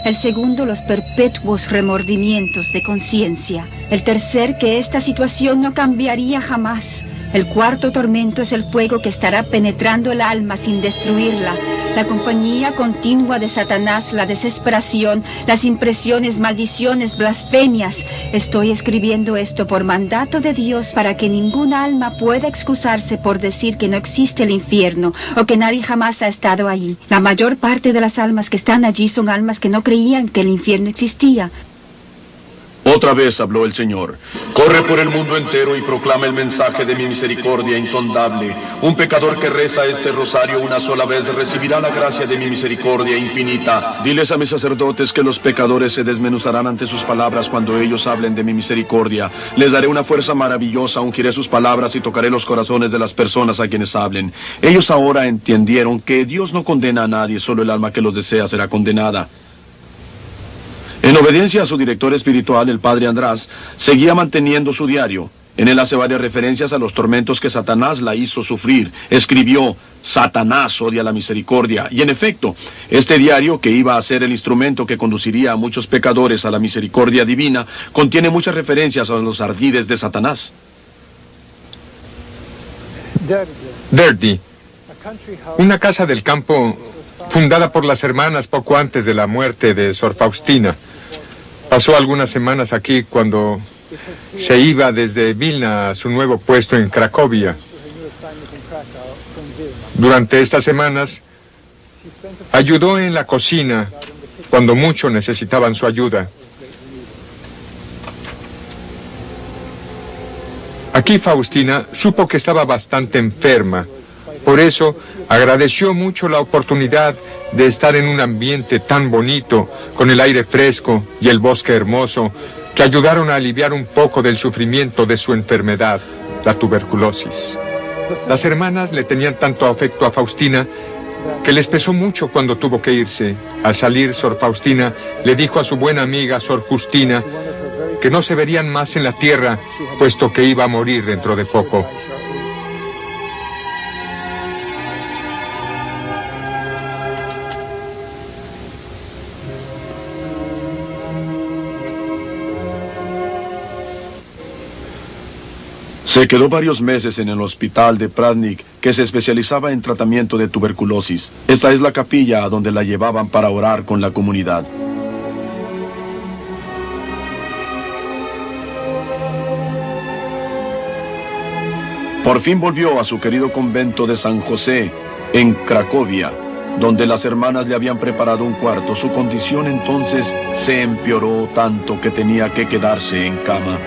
El segundo, los perpetuos remordimientos de conciencia. El tercer, que esta situación no cambiaría jamás. El cuarto tormento es el fuego que estará penetrando el alma sin destruirla. La compañía continua de Satanás, la desesperación, las impresiones, maldiciones, blasfemias. Estoy escribiendo esto por mandato de Dios para que ninguna alma pueda excusarse por decir que no existe el infierno o que nadie jamás ha estado allí. La mayor parte de las almas que están allí son almas que no creían que el infierno existía. Otra vez habló el Señor: corre por el mundo entero y proclama el mensaje de mi misericordia insondable. Un pecador que reza este rosario una sola vez recibirá la gracia de mi misericordia infinita. Diles a mis sacerdotes que los pecadores se desmenuzarán ante sus palabras cuando ellos hablen de mi misericordia. Les daré una fuerza maravillosa, ungiré sus palabras y tocaré los corazones de las personas a quienes hablen. Ellos ahora entendieron que Dios no condena a nadie, solo el alma que los desea será condenada. En obediencia a su director espiritual, el padre András, seguía manteniendo su diario. En él hace varias referencias a los tormentos que Satanás la hizo sufrir. Escribió: Satanás odia la misericordia. Y en efecto, este diario, que iba a ser el instrumento que conduciría a muchos pecadores a la misericordia divina, contiene muchas referencias a los ardides de Satanás. Derdy, una casa del campo fundada por las hermanas poco antes de la muerte de Sor Faustina. Pasó algunas semanas aquí cuando se iba desde Vilna a su nuevo puesto en Cracovia. Durante estas semanas ayudó en la cocina cuando mucho necesitaban su ayuda. Aquí Faustina supo que estaba bastante enferma. Por eso agradeció mucho la oportunidad de estar en un ambiente tan bonito, con el aire fresco y el bosque hermoso, que ayudaron a aliviar un poco del sufrimiento de su enfermedad, la tuberculosis. Las hermanas le tenían tanto afecto a Faustina que les pesó mucho cuando tuvo que irse. Al salir, Sor Faustina le dijo a su buena amiga Sor Justina que no se verían más en la tierra, puesto que iba a morir dentro de poco. Se quedó varios meses en el hospital de Pradnik, que se especializaba en tratamiento de tuberculosis. Esta es la capilla a donde la llevaban para orar con la comunidad. Por fin volvió a su querido convento de San José, en Cracovia, donde las hermanas le habían preparado un cuarto. Su condición entonces se empeoró tanto que tenía que quedarse en cama.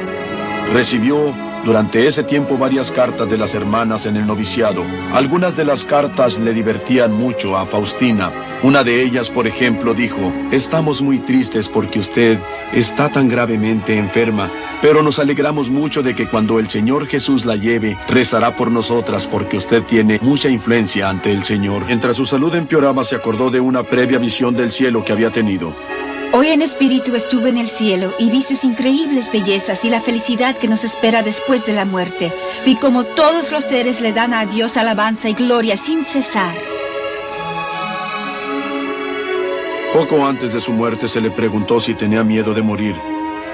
Recibió durante ese tiempo varias cartas de las hermanas en el noviciado. Algunas de las cartas le divertían mucho a Faustina. Una de ellas, por ejemplo, dijo: estamos muy tristes porque usted está tan gravemente enferma, pero nos alegramos mucho de que cuando el Señor Jesús la lleve, rezará por nosotras porque usted tiene mucha influencia ante el Señor. Mientras su salud empeoraba, se acordó de una previa visión del cielo que había tenido. Hoy en espíritu estuve en el cielo y vi sus increíbles bellezas y la felicidad que nos espera después de la muerte. Vi como todos los seres le dan a Dios alabanza y gloria sin cesar. Poco antes de su muerte se le preguntó si tenía miedo de morir.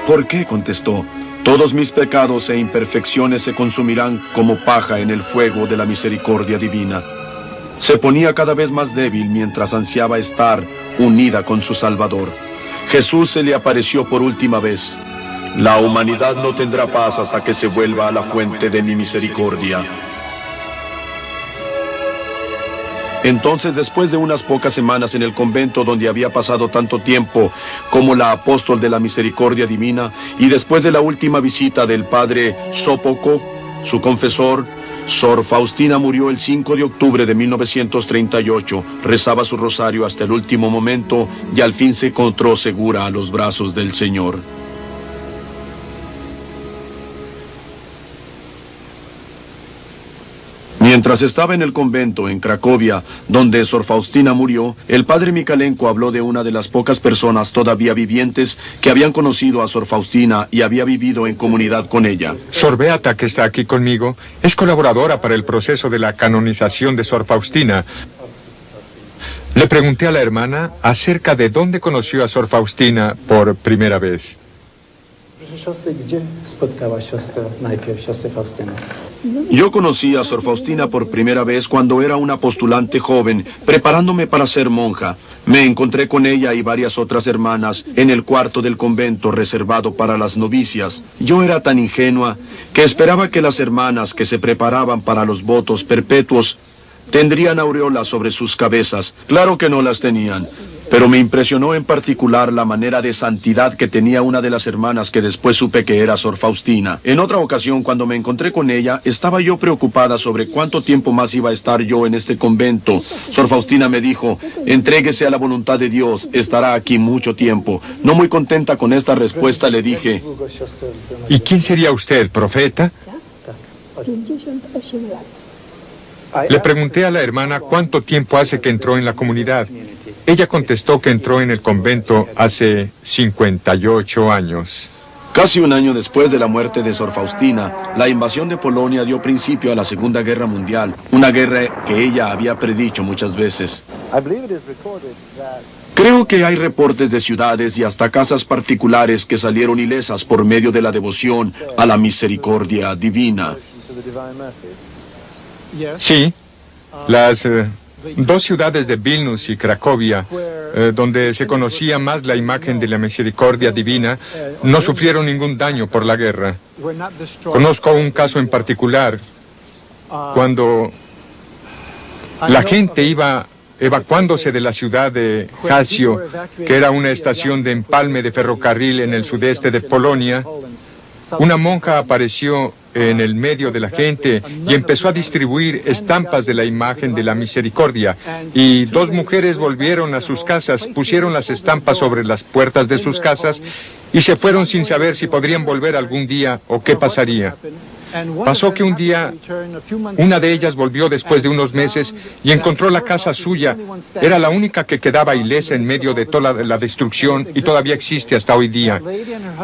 ¿Por qué?, contestó. Todos mis pecados e imperfecciones se consumirán como paja en el fuego de la misericordia divina. Se ponía cada vez más débil mientras ansiaba estar unida con su Salvador. Jesús se le apareció por última vez. La humanidad no tendrá paz hasta que se vuelva a la fuente de mi misericordia. Entonces, después de unas pocas semanas en el convento donde había pasado tanto tiempo como la apóstol de la misericordia divina, y después de la última visita del padre Sópoco, su confesor, Sor Faustina murió el 5 de octubre de 1938. Rezaba su rosario hasta el último momento y al fin se encontró segura a los brazos del Señor. Mientras estaba en el convento en Cracovia, donde Sor Faustina murió, el padre Michalenko habló de una de las pocas personas todavía vivientes que habían conocido a Sor Faustina y había vivido en comunidad con ella. Sor Beata, que está aquí conmigo, es colaboradora para el proceso de la canonización de Sor Faustina. Le pregunté a la hermana acerca de dónde conoció a Sor Faustina por primera vez. Yo conocí a Sor Faustina por primera vez cuando era una postulante joven, preparándome para ser monja. Me encontré con ella y varias otras hermanas en el cuarto del convento reservado para las novicias. Yo era tan ingenua que esperaba que las hermanas que se preparaban para los votos perpetuos tendrían aureolas sobre sus cabezas. Claro que no las tenían, pero me impresionó en particular la manera de santidad que tenía una de las hermanas que después supe que era Sor Faustina. En otra ocasión, cuando me encontré con ella, estaba yo preocupada sobre cuánto tiempo más iba a estar yo en este convento. Sor Faustina me dijo, entréguese a la voluntad de Dios, estará aquí mucho tiempo. No muy contenta con esta respuesta, le dije, ¿y quién sería usted, profeta? Le pregunté a la hermana cuánto tiempo hace que entró en la comunidad. Ella contestó que entró en el convento hace 58 años. Casi un año después de la muerte de Sor Faustina, la invasión de Polonia dio principio a la Segunda Guerra Mundial, una guerra que ella había predicho muchas veces. Creo que hay reportes de ciudades y hasta casas particulares que salieron ilesas por medio de la devoción a la misericordia divina. Sí, las dos ciudades de Vilnius y Cracovia, donde se conocía más la imagen de la misericordia divina, no sufrieron ningún daño por la guerra. Conozco un caso en particular, cuando la gente iba evacuándose de la ciudad de Jasio, que era una estación de empalme de ferrocarril en el sudeste de Polonia. Una monja apareció en el medio de la gente y empezó a distribuir estampas de la imagen de la misericordia. Y dos mujeres volvieron a sus casas, pusieron las estampas sobre las puertas de sus casas y se fueron sin saber si podrían volver algún día o qué pasaría. Pasó que un día, una de ellas volvió después de unos meses y encontró la casa suya. Era la única que quedaba ilesa en medio de toda la destrucción y todavía existe hasta hoy día.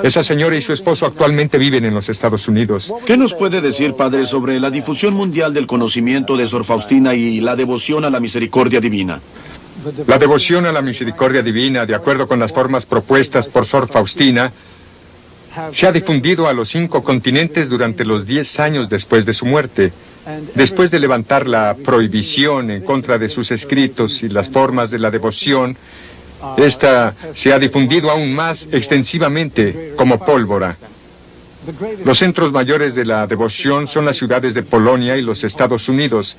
Esa señora y su esposo actualmente viven en los Estados Unidos. ¿Qué nos puede decir, padre, sobre la difusión mundial del conocimiento de Sor Faustina y la devoción a la misericordia divina? La devoción a la misericordia divina, de acuerdo con las formas propuestas por Sor Faustina, se ha difundido a los 5 continentes durante los 10 años después de su muerte. Después de levantar la prohibición en contra de sus escritos y las formas de la devoción, esta se ha difundido aún más extensivamente como pólvora. Los centros mayores de la devoción son las ciudades de Polonia y los Estados Unidos.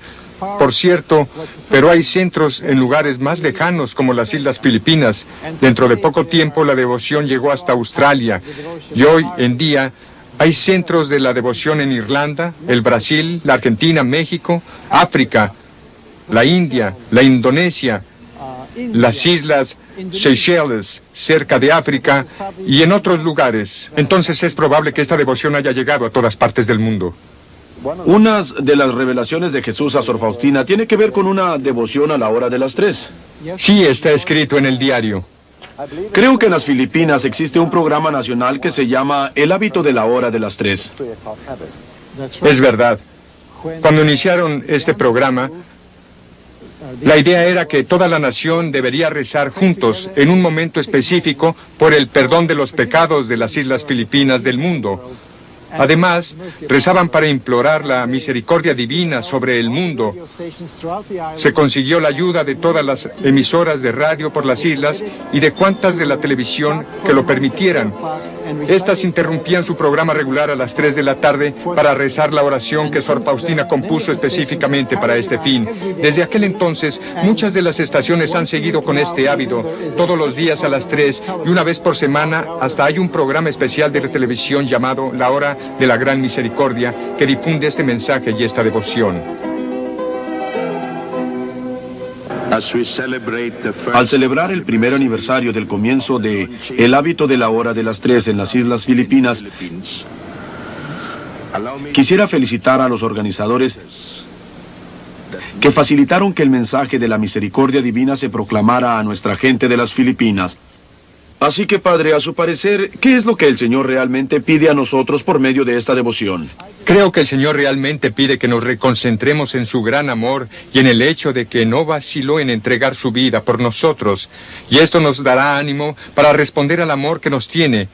Por cierto, pero hay centros en lugares más lejanos como las Islas Filipinas. Dentro de poco tiempo la devoción llegó hasta Australia y hoy en día hay centros de la devoción en Irlanda, el Brasil, la Argentina, México, África, la India, la Indonesia, las Islas Seychelles, cerca de África y en otros lugares. Entonces es probable que esta devoción haya llegado a todas partes del mundo. Una de las revelaciones de Jesús a Sor Faustina tiene que ver con una devoción a la hora de las 3. Sí, está escrito en el diario. Creo que en las Filipinas existe un programa nacional que se llama El hábito de la hora de las 3. Es verdad. Cuando iniciaron este programa, la idea era que toda la nación debería rezar juntos en un momento específico por el perdón de los pecados de las islas Filipinas del mundo. Además, rezaban para implorar la misericordia divina sobre el mundo. Se consiguió la ayuda de todas las emisoras de radio por las islas y de cuantas de la televisión que lo permitieran. Estas interrumpían su programa regular a las 3 de la tarde para rezar la oración que Sor Faustina compuso específicamente para este fin. Desde aquel entonces, muchas de las estaciones han seguido con este hábito, todos los días a las 3 y una vez por semana hasta hay un programa especial de televisión llamado La Hora de la Gran Misericordia que difunde este mensaje y esta devoción. Al celebrar el primer aniversario del comienzo de El hábito de la hora de las 3 en las Islas Filipinas, quisiera felicitar a los organizadores que facilitaron que el mensaje de la misericordia divina se proclamara a nuestra gente de las Filipinas. Así que, Padre, a su parecer, ¿qué es lo que el Señor realmente pide a nosotros por medio de esta devoción? Creo que el Señor realmente pide que nos reconcentremos en su gran amor y en el hecho de que no vaciló en entregar su vida por nosotros. Y esto nos dará ánimo para responder al amor que nos tiene.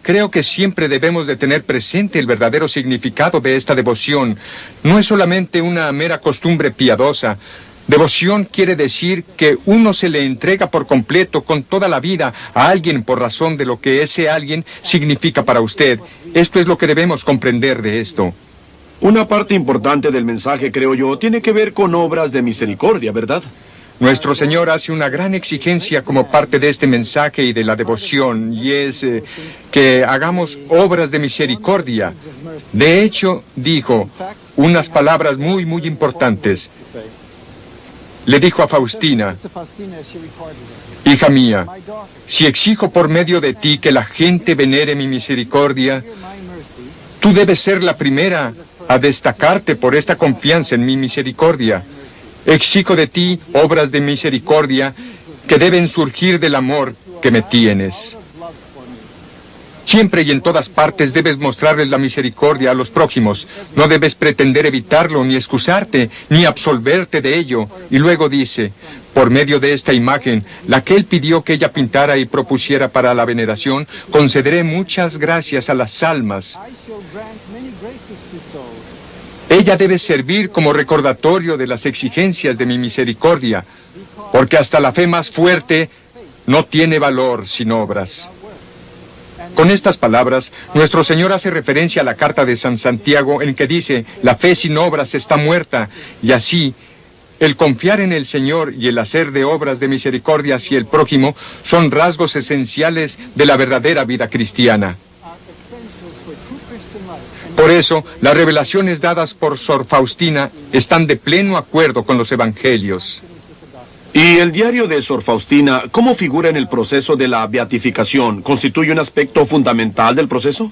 Creo que siempre debemos de tener presente el verdadero significado de esta devoción. No es solamente una mera costumbre piadosa. Devoción quiere decir que uno se le entrega por completo, con toda la vida, a alguien por razón de lo que ese alguien significa para usted. Esto es lo que debemos comprender de esto. Una parte importante del mensaje, creo yo, tiene que ver con obras de misericordia, ¿verdad? Nuestro Señor hace una gran exigencia como parte de este mensaje y de la devoción, y es que hagamos obras de misericordia. De hecho, dijo unas palabras muy, muy importantes. Le dijo a Faustina: hija mía, si exijo por medio de ti que la gente venere mi misericordia, tú debes ser la primera a destacarte por esta confianza en mi misericordia. Exijo de ti obras de misericordia que deben surgir del amor que me tienes. Siempre y en todas partes debes mostrarles la misericordia a los prójimos. No debes pretender evitarlo, ni excusarte, ni absolverte de ello. Y luego dice, por medio de esta imagen, la que él pidió que ella pintara y propusiera para la veneración, concederé muchas gracias a las almas. Ella debe servir como recordatorio de las exigencias de mi misericordia, porque hasta la fe más fuerte no tiene valor sin obras. Con estas palabras, nuestro Señor hace referencia a la carta de San Santiago en que dice, la fe sin obras está muerta, y así, el confiar en el Señor y el hacer de obras de misericordia hacia el prójimo son rasgos esenciales de la verdadera vida cristiana. Por eso, las revelaciones dadas por Sor Faustina están de pleno acuerdo con los evangelios. ¿Y el diario de Sor Faustina, cómo figura en el proceso de la beatificación? ¿Constituye un aspecto fundamental del proceso?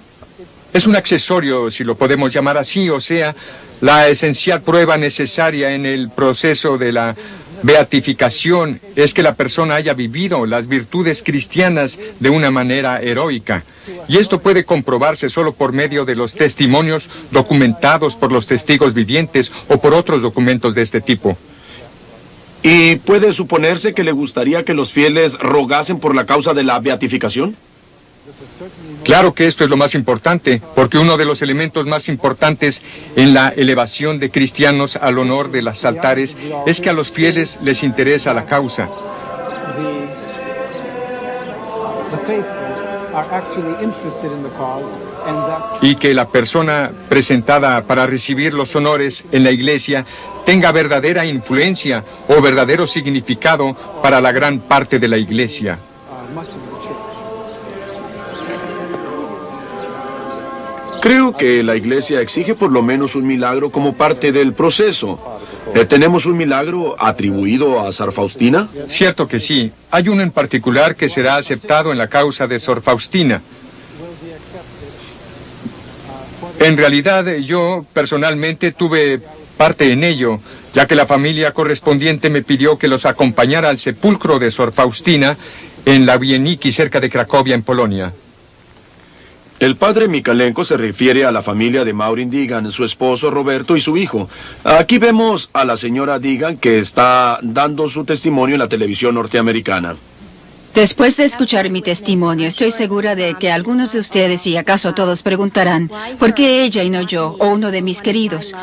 Es un accesorio, si lo podemos llamar así, o sea, la esencial prueba necesaria en el proceso de la beatificación es que la persona haya vivido las virtudes cristianas de una manera heroica. Y esto puede comprobarse solo por medio de los testimonios documentados por los testigos vivientes o por otros documentos de este tipo. ¿Y puede suponerse que le gustaría que los fieles rogasen por la causa de la beatificación? Claro que esto es lo más importante, porque uno de los elementos más importantes en la elevación de cristianos al honor de los altares es que a los fieles les interesa la causa. Y que la persona presentada para recibir los honores en la iglesia tenga verdadera influencia o verdadero significado para la gran parte de la iglesia. Creo que la iglesia exige por lo menos un milagro como parte del proceso. ¿Tenemos un milagro atribuido a Sor Faustina? Cierto que sí. Hay uno en particular que será aceptado en la causa de Sor Faustina. En realidad, yo personalmente tuve parte en ello, ya que la familia correspondiente me pidió que los acompañara al sepulcro de Sor Faustina en Ławieniki, cerca de Cracovia, en Polonia. El padre Mikalenko se refiere a la familia de Maureen Digan, su esposo Roberto y su hijo. Aquí vemos a la señora Digan que está dando su testimonio en la televisión norteamericana. Después de escuchar mi testimonio, estoy segura de que algunos de ustedes, y acaso todos, preguntarán, ¿por qué ella y no yo, o uno de mis queridos?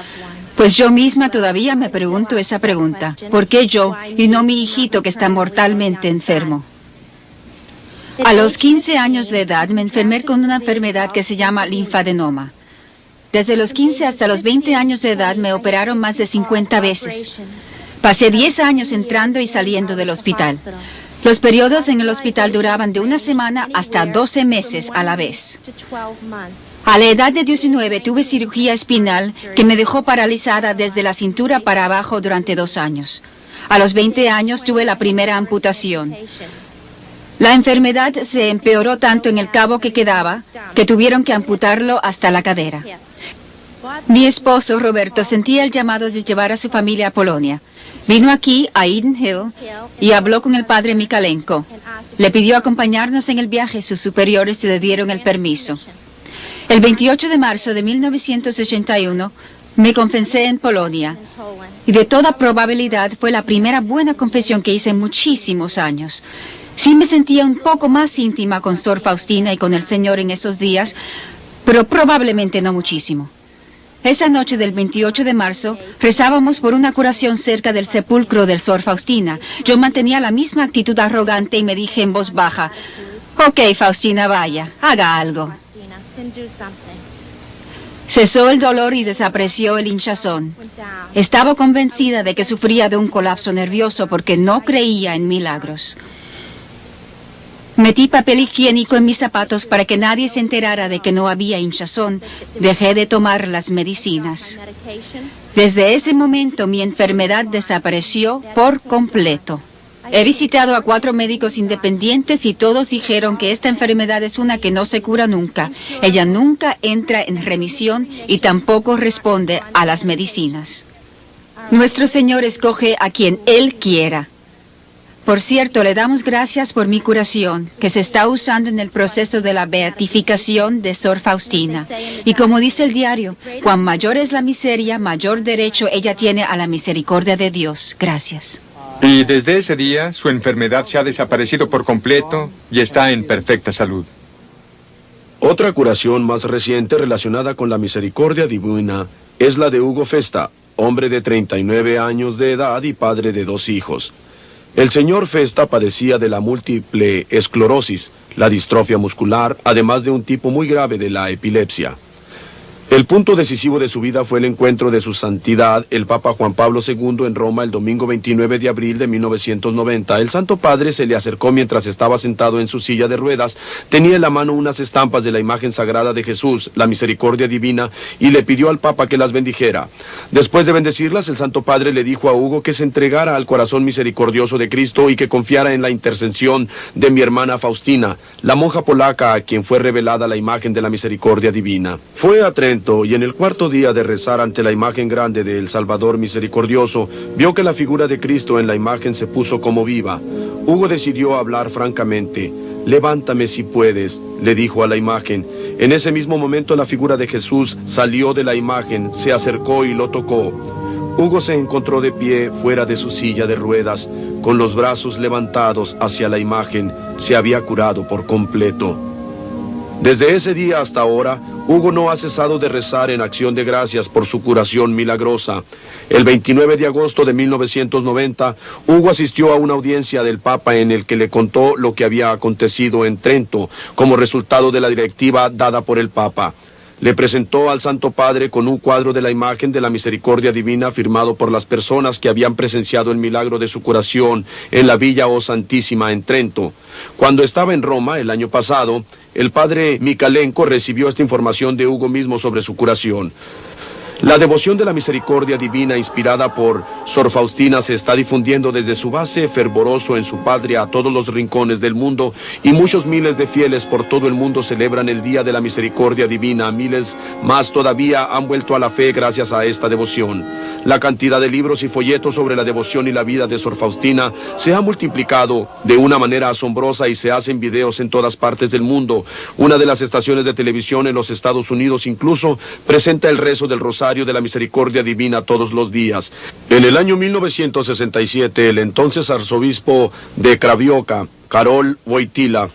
Pues yo misma todavía me pregunto esa pregunta. ¿Por qué yo y no mi hijito que está mortalmente enfermo? A los 15 años de edad me enfermé con una enfermedad que se llama linfadenoma. Desde los 15 hasta los 20 años de edad me operaron más de 50 veces. Pasé 10 años entrando y saliendo del hospital. Los periodos en el hospital duraban de una semana hasta 12 meses a la vez. A la edad de 19 tuve cirugía espinal que me dejó paralizada desde la cintura para abajo durante 2 años. A los 20 años tuve la primera amputación. La enfermedad se empeoró tanto en el cabo que quedaba que tuvieron que amputarlo hasta la cadera. Mi esposo, Roberto, sentía el llamado de llevar a su familia a Polonia. Vino aquí, a Eden Hill, y habló con el padre Mikalenko. Le pidió acompañarnos en el viaje. Sus superiores le dieron el permiso. El 28 de marzo de 1981 me confesé en Polonia. Y de toda probabilidad fue la primera buena confesión que hice en muchísimos años. Sí me sentía un poco más íntima con Sor Faustina y con el Señor en esos días, pero probablemente no muchísimo. Esa noche del 28 de marzo, rezábamos por una curación cerca del sepulcro del Sor Faustina. Yo mantenía la misma actitud arrogante y me dije en voz baja, «Ok, Faustina, vaya, haga algo». Cesó el dolor y desapareció el hinchazón. Estaba convencida de que sufría de un colapso nervioso porque no creía en milagros. Metí papel higiénico en mis zapatos para que nadie se enterara de que no había hinchazón. Dejé de tomar las medicinas. Desde ese momento mi enfermedad desapareció por completo. He visitado a 4 médicos independientes y todos dijeron que esta enfermedad es una que no se cura nunca. Ella nunca entra en remisión y tampoco responde a las medicinas. Nuestro Señor escoge a quien Él quiera. Por cierto, le damos gracias por mi curación, que se está usando en el proceso de la beatificación de Sor Faustina. Y como dice el diario, cuan mayor es la miseria, mayor derecho ella tiene a la misericordia de Dios. Gracias. Y desde ese día, su enfermedad se ha desaparecido por completo y está en perfecta salud. Otra curación más reciente relacionada con la misericordia divina es la de Hugo Festa, hombre de 39 años de edad y padre de 2 hijos. El señor Festa padecía de la múltiple esclerosis, la distrofia muscular, además de un tipo muy grave de la epilepsia. El punto decisivo de su vida fue el encuentro de su santidad, el Papa Juan Pablo II, en Roma el domingo 29 de abril de 1990. El Santo Padre se le acercó mientras estaba sentado en su silla de ruedas, tenía en la mano unas estampas de la imagen sagrada de Jesús, la misericordia divina, y le pidió al Papa que las bendijera. Después de bendecirlas, el Santo Padre le dijo a Hugo que se entregara al corazón misericordioso de Cristo y que confiara en la intercesión de mi hermana Faustina, la monja polaca a quien fue revelada la imagen de la misericordia divina. Fue a Trento y en el 4º día de rezar ante la imagen grande del Salvador misericordioso, vio que la figura de Cristo en la imagen se puso como viva. Hugo decidió hablar francamente. «Levántame si puedes», le dijo a la imagen. En ese mismo momento la figura de Jesús salió de la imagen, se acercó y lo tocó. Hugo se encontró de pie fuera de su silla de ruedas, con los brazos levantados hacia la imagen. Se había curado por completo. Desde ese día hasta ahora, Hugo no ha cesado de rezar en acción de gracias por su curación milagrosa. El 29 de agosto de 1990, Hugo asistió a una audiencia del Papa en el que le contó lo que había acontecido en Trento como resultado de la directiva dada por el Papa. Le presentó al Santo Padre con un cuadro de la imagen de la misericordia divina firmado por las personas que habían presenciado el milagro de su curación en la Villa O Santísima en Trento. Cuando estaba en Roma el año pasado, el padre Mikalenko recibió esta información de Hugo mismo sobre su curación. La devoción de la misericordia divina inspirada por Sor Faustina se está difundiendo desde su base fervoroso en su patria a todos los rincones del mundo y muchos miles de fieles por todo el mundo celebran el Día de la Misericordia Divina. Miles más todavía han vuelto a la fe gracias a esta devoción. La cantidad de libros y folletos sobre la devoción y la vida de Sor Faustina se ha multiplicado de una manera asombrosa y se hacen videos en todas partes del mundo. Una de las estaciones de televisión en los Estados Unidos incluso presenta el rezo del Rosario de la Misericordia Divina todos los días. En el año 1967, el entonces arzobispo de Craiova, Karol Wojtyła,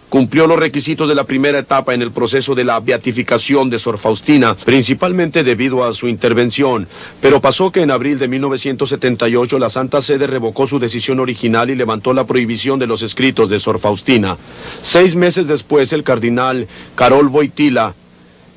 cumplió los requisitos de la primera etapa en el proceso de la beatificación de Sor Faustina, principalmente debido a su intervención. Pero pasó que en abril de 1978 la Santa Sede revocó su decisión original y levantó la prohibición de los escritos de Sor Faustina. 6 meses después, el cardenal Karol Wojtyła,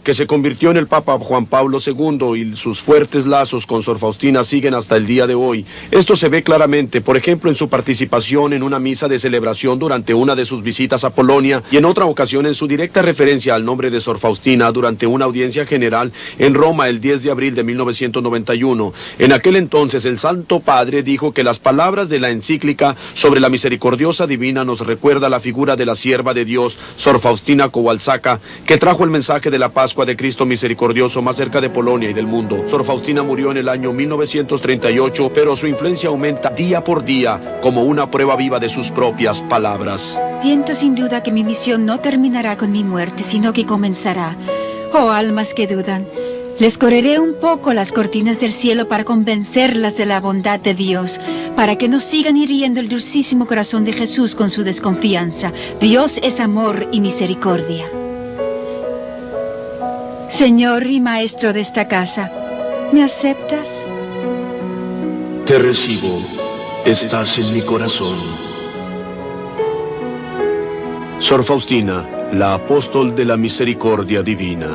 que se convirtió en el Papa Juan Pablo II, y sus fuertes lazos con Sor Faustina siguen hasta el día de hoy. Esto se ve claramente, por ejemplo, en su participación en una misa de celebración durante una de sus visitas a Polonia, y en otra ocasión en su directa referencia al nombre de Sor Faustina durante una audiencia general en Roma el 10 de abril de 1991. En aquel entonces el Santo Padre dijo que las palabras de la encíclica sobre la misericordiosa divina nos recuerda la figura de la sierva de Dios, Sor Faustina Kowalska, que trajo el mensaje de la Pascua de Cristo misericordioso más cerca de Polonia y del mundo. Sor Faustina murió en el año 1938, pero su influencia aumenta día por día como una prueba viva de sus propias palabras. Siento sin duda que mi misión no terminará con mi muerte, sino que comenzará. Oh, almas que dudan, les correré un poco las cortinas del cielo para convencerlas de la bondad de Dios, para que no sigan hiriendo el dulcísimo corazón de Jesús con su desconfianza. Dios es amor y misericordia. Señor y Maestro de esta casa, ¿me aceptas? Te recibo, estás en mi corazón. Sor Faustina, la apóstol de la misericordia divina.